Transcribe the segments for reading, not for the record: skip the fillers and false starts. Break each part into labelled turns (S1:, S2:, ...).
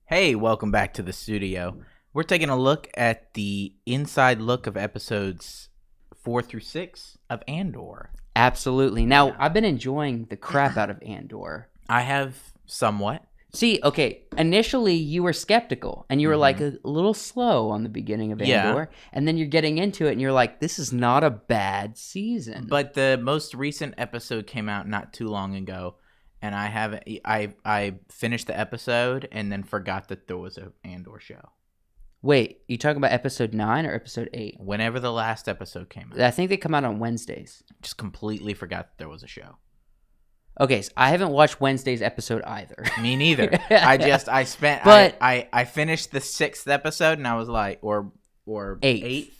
S1: Hey, welcome back to the studio. We're taking a look at the inside look of episodes 4 through 6 of Andor.
S2: Absolutely. Now, I've been enjoying the crap out of Andor.
S1: I have somewhat.
S2: See, okay, initially you were skeptical and you were like a little slow on the beginning of Andor, and then you're getting into it and you're like, this is not a bad season.
S1: But the most recent episode came out not too long ago, and I finished the episode and then forgot that there was an Andor show.
S2: Wait, you talking about episode 9 or episode 8?
S1: Whenever the last episode came out.
S2: I think they come out on Wednesdays.
S1: Just completely forgot that there was a show.
S2: Okay, so I haven't watched Wednesday's episode either.
S1: Me neither. I finished the 6th episode and I was like, or
S2: eighth.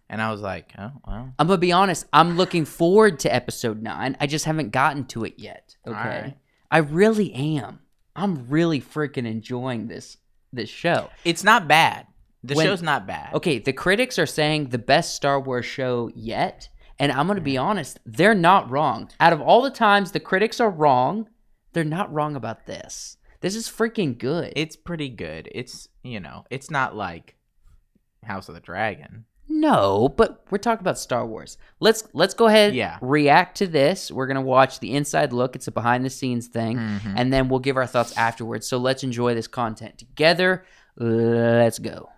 S1: And I was like, oh, well.
S2: I'm going to be honest. I'm looking forward to episode 9. I just haven't gotten to it yet. Okay.
S1: Right.
S2: I really am. I'm really freaking enjoying this show.
S1: It's not bad. The show's not bad.
S2: Okay, the critics are saying the best Star Wars show yet. And I'm going to be honest, they're not wrong. Out of all the times the critics are wrong, they're not wrong about this. This is freaking good.
S1: It's pretty good. It's, it's not like House of the Dragon.
S2: No, but we're talking about Star Wars. Let's go ahead react to this. We're going to watch the inside look. It's a behind the scenes thing. Mm-hmm. And then we'll give our thoughts afterwards. So let's enjoy this content together. Let's go.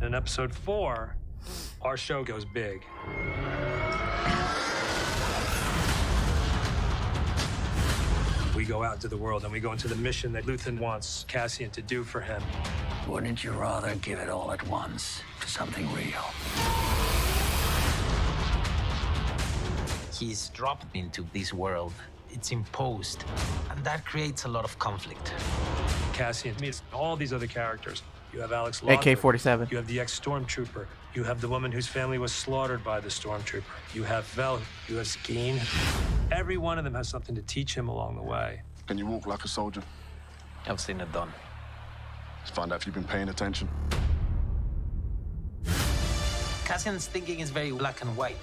S3: In episode 4, our show goes big. We go out into the world and we go into the mission that Luthen wants Cassian to do for him.
S4: Wouldn't you rather give it all at once to something real?
S5: He's dropped into this world. It's imposed, and that creates a lot of conflict.
S3: Cassian meets all these other characters. You have Alex Lawler.
S1: AK-47.
S3: You have the ex-stormtrooper. You have the woman whose family was slaughtered by the stormtrooper. You have Vel. You have Skeen. Every one of them has something to teach him along the way.
S6: Can you walk like a soldier?
S5: I've seen it done.
S6: Let's find out if you've been paying attention.
S5: Cassian's thinking is very black and white.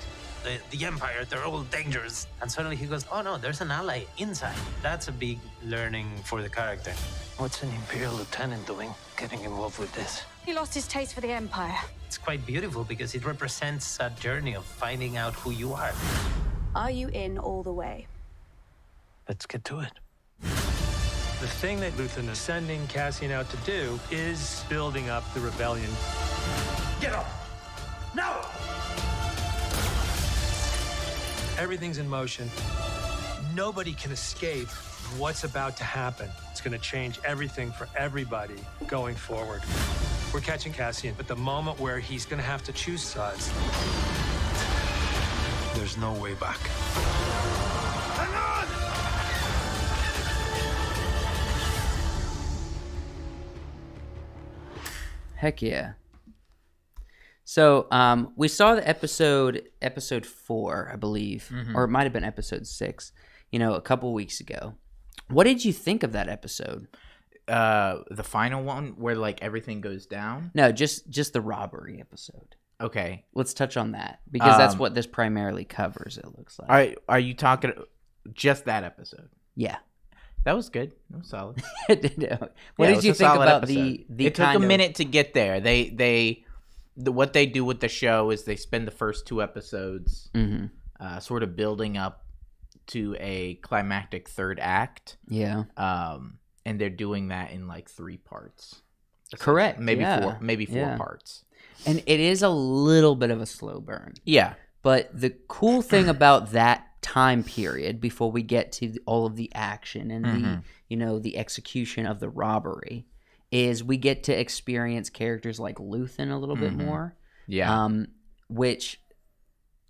S5: The Empire, they're all dangerous. And suddenly he goes, oh no, there's an ally inside. That's a big learning for the character. What's an Imperial lieutenant doing, getting involved with this?
S7: He lost his taste for the Empire.
S5: It's quite beautiful because it represents a journey of finding out who you are.
S7: Are you in all the way?
S5: Let's get to it.
S3: The thing that Luthen is sending Cassian out to do is building up the rebellion.
S5: Get up! No!
S3: Everything's in motion. Nobody can escape what's about to happen. It's going to change everything for everybody going forward. We're catching Cassian at the moment where he's going to have to choose sides.
S5: There's no way back.
S3: Hang on!
S2: Heck yeah. So we saw the episode 4, I believe, or it might have been episode 6, a couple weeks ago. What did you think of that episode?
S1: The final one where like everything goes down?
S2: No, just the robbery episode.
S1: Okay.
S2: Let's touch on that because that's what this primarily covers, it looks like.
S1: Are you talking just that episode?
S2: Yeah.
S1: That was good. That was solid.
S2: What did you think about
S1: episode.
S2: the
S1: It took a minute to get there. What they do with the show is they spend the first 2 episodes sort of building up to a climactic third act.
S2: Yeah.
S1: And they're doing that in like 3 parts.
S2: Correct.
S1: Maybe 4 parts.
S2: And it is a little bit of a slow burn.
S1: Yeah.
S2: But the cool thing about that time period before we get to all of the action and the execution of the robbery is we get to experience characters like Luthen a little bit more. Yeah. Which,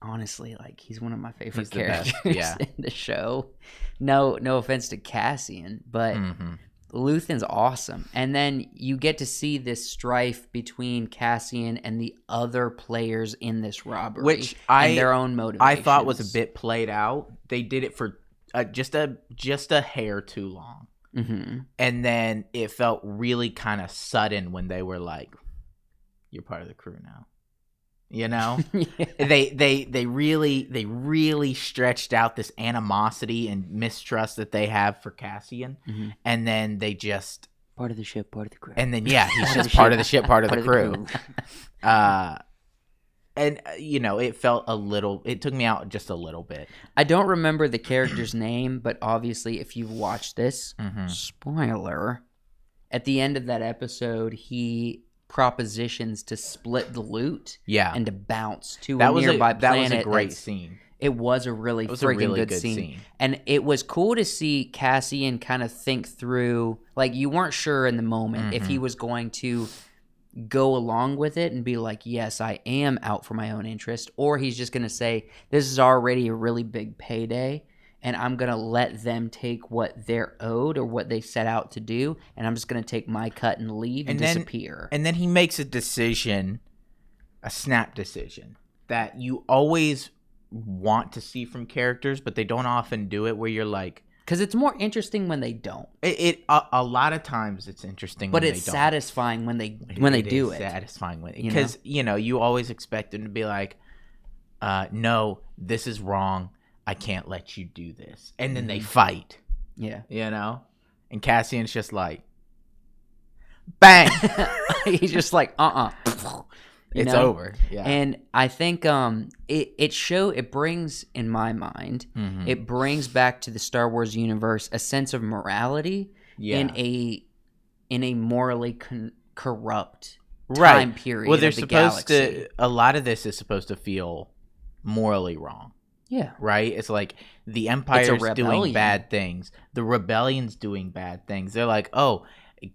S2: honestly, like, he's one of my favorite characters in the show. No offense to Cassian, but Luthen's awesome. And then you get to see this strife between Cassian and the other players in this robbery.
S1: Which
S2: and their own motivations.
S1: I thought was a bit played out. They did it for just a hair too long. And then it felt really kind of sudden when they were like, you're part of the crew now. You know, they really stretched out this animosity and mistrust that they have for Cassian, and then they just
S2: part of the ship, part of the crew,
S1: and then he's just part of the ship, part of the crew. And it felt it took me out just a little bit.
S2: I don't remember the character's name, but obviously, if you've watched this, spoiler, at the end of that episode, he propositions to split the loot and to bounce to a nearby planet.
S1: That was a great scene.
S2: It was a really good scene. And it was cool to see Cassian kind of think through, like, you weren't sure in the moment if he was going to go along with it and be like, yes, I am out for my own interest, or he's just going to say, this is already a really big payday, and I'm going to let them take what they're owed or what they set out to do, and I'm just going to take my cut and leave and disappear.
S1: And then he makes a decision, a snap decision, that you always want to see from characters, but they don't often do it, where you're like...
S2: Because it's more interesting when they don't.
S1: A lot of times it's interesting when they don't.
S2: But it's satisfying when they do it.
S1: It's satisfying when... Because, you always expect them to be like, no, this is wrong. I can't let you do this. And then they fight.
S2: Yeah.
S1: And Cassian's just like, bang!
S2: He's just like,
S1: It's over. Yeah.
S2: And I think it brings, in my mind, it brings back to the Star Wars universe a sense of morality in a morally corrupt time period.
S1: Well, they're
S2: of the
S1: supposed
S2: galaxy.
S1: to. A lot of this is supposed to feel morally wrong.
S2: Yeah.
S1: Right? It's like the Empire's doing bad things. The Rebellion's doing bad things. They're like, oh,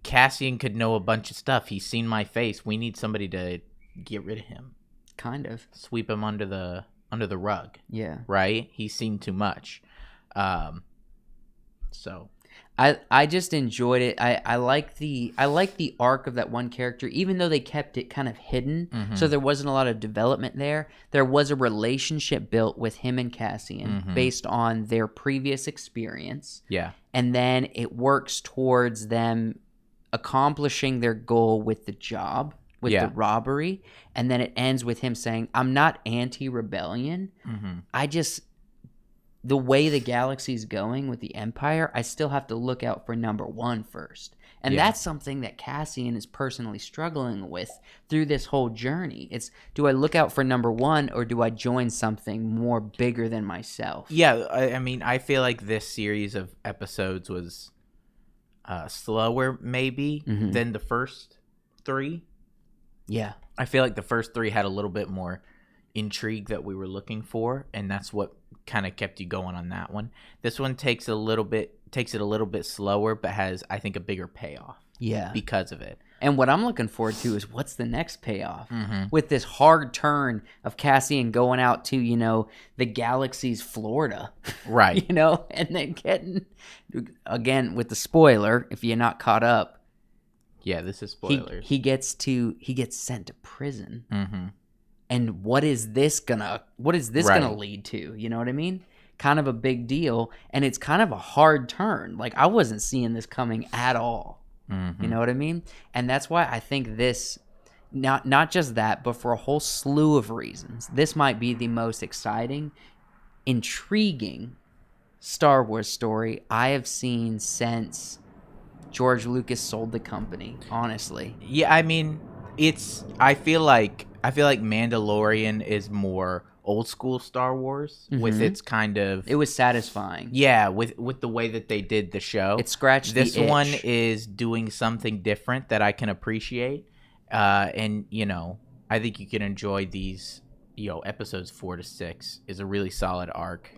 S1: Cassian could know a bunch of stuff. He's seen my face. We need somebody to get rid of him.
S2: Kind of.
S1: Sweep him under the rug.
S2: Yeah.
S1: Right? He's seen too much. So
S2: I just enjoyed it. I like the arc of that one character, even though they kept it kind of hidden, so there wasn't a lot of development there. There was a relationship built with him and Cassian based on their previous experience.
S1: Yeah.
S2: And then it works towards them accomplishing their goal with the job, with the robbery, and then it ends with him saying, I'm not anti-rebellion. I just... The way the galaxy's going with the Empire, I still have to look out for number one first. And that's something that Cassian is personally struggling with through this whole journey. It's, do I look out for number one, or do I join something more bigger than myself?
S1: Yeah, I mean, I feel like this series of episodes was slower, maybe, than the first three.
S2: Yeah.
S1: I feel like the first three had a little bit more intrigue that we were looking for, and that's what kind of kept you going on that one. This one takes it a little bit slower, but has, I think, a bigger payoff.
S2: Yeah.
S1: Because of it.
S2: And what I'm looking forward to is what's the next payoff with this hard turn of Cassian going out to, the galaxy's Florida.
S1: Right.
S2: And then getting, again, with the spoiler, if you're not caught up.
S1: Yeah, this is spoilers.
S2: He gets sent to prison. And what is this gonna lead to? You know what I mean? Kind of a big deal, and it's kind of a hard turn. Like, I wasn't seeing this coming at all. You know what I mean? And that's why I think this, not just that, but for a whole slew of reasons, this might be the most exciting, intriguing Star Wars story I have seen since George Lucas sold the company. Honestly.
S1: Yeah, I mean, I feel like Mandalorian is more old school Star Wars with its kind of...
S2: It was satisfying.
S1: Yeah, with the way that they did the show.
S2: It scratched the itch.
S1: This one is doing something different that I can appreciate. And, I think you can enjoy these, episodes 4 to 6 is a really solid arc.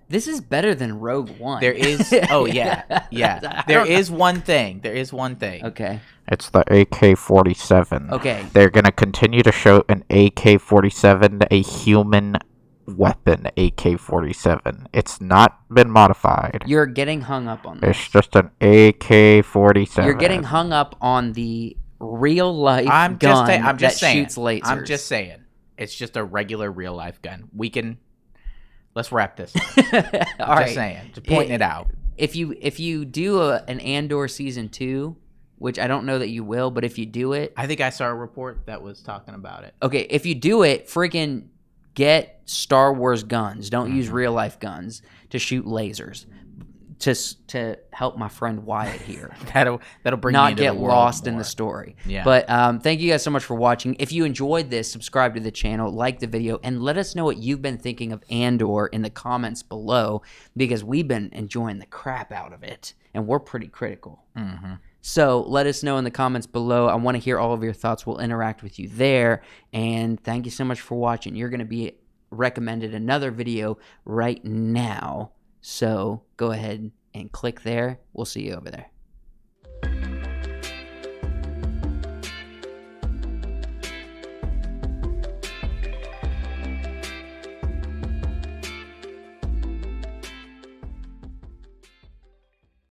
S2: This is better than Rogue One.
S1: There is... Oh, yeah. Yeah. There is one thing.
S2: Okay.
S8: It's the AK-47.
S2: Okay.
S8: They're going to continue to show an AK-47, a human weapon AK-47. It's not been modified.
S2: You're getting hung up on this.
S8: It's just an AK-47.
S2: You're getting hung up on the real-life gun that shoots lasers.
S1: I'm just saying. It's just a regular real-life gun. Let's wrap this up.
S2: All right.
S1: Just saying. Just pointing it out.
S2: If you do an Andor season 2, which I don't know that you will, but if you do it,
S1: I think I saw a report that was talking about it.
S2: okay, if you do it, freaking get Star Wars guns. Don't use real life guns to shoot lasers. To help my friend Wyatt here.
S1: That'll bring me
S2: not
S1: into
S2: get
S1: the world
S2: lost in
S1: more.
S2: the story.
S1: Yeah.
S2: But thank you guys so much for watching. If you enjoyed this, subscribe to the channel, like the video, and let us know what you've been thinking of Andor in the comments below, because we've been enjoying the crap out of it, and we're pretty critical. So let us know in the comments below. I want to hear all of your thoughts. We'll interact with you there. And thank you so much for watching. You're going to be recommended another video right now. So go ahead and click there. We'll see you over there.